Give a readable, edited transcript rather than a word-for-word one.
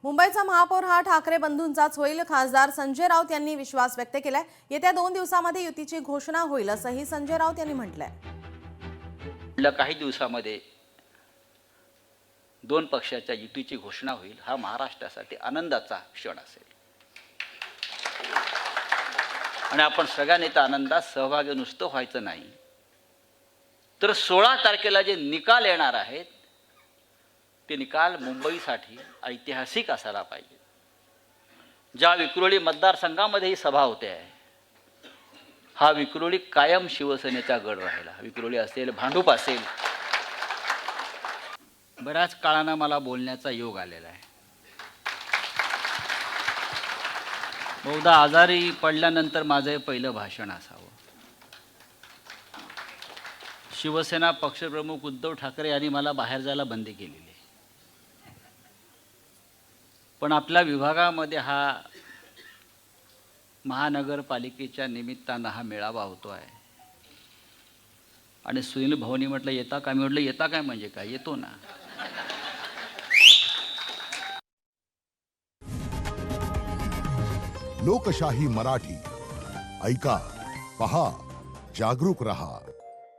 मुंबईचा महापौर हा ठाकरे बंधूंचाच होईल। खासदार संजय राऊत यांनी विश्वास व्यक्त केलाय। येत्या 2 दिवसांमध्ये युतीची घोषणा होईल असंही संजय राऊत यांनी म्हटलंय। काही दिवसांमध्ये 2 पक्षाच्या युतीची घोषणा होईल। हा महाराष्ट्रासाठी आनंदाचा क्षण असेल आणि आपण सगळ्यांनी त्या आनंदात सहभागी नुसतं व्हायचं नाही, तर 16 तारखेला जे निकाल येणार आहेत ते निकाल मुंबईसाठी ऐतिहासिक असायला पाहिजे। ज्या विक्रोळी मतदारसंघामध्ये ही सभा होते आहे, हा विक्रोळी कायम शिवसेनेचा गड राहिला। विक्रोळी असेल, भांडूप असेल, बऱ्याच काळानं मला बोलण्याचा योग आलेला आहे। बहुधा आजारी पडल्यानंतर माझं हे पहिलं भाषण असावं। शिवसेना पक्षप्रमुख उद्धव ठाकरे यांनी मला बाहेर जायला बंदी केलेली आहे, पण आपल्या विभागामध्ये हा महानगरपालिकेच्या निमित्तानं हा मेळावा होतो आहे आणि सुनील भाऊनी म्हटलं येता का? मी म्हटलं येता काय म्हणजे काय, येतो ना। लोकशाही मराठी ऐका, पहा, जागरूक रहा।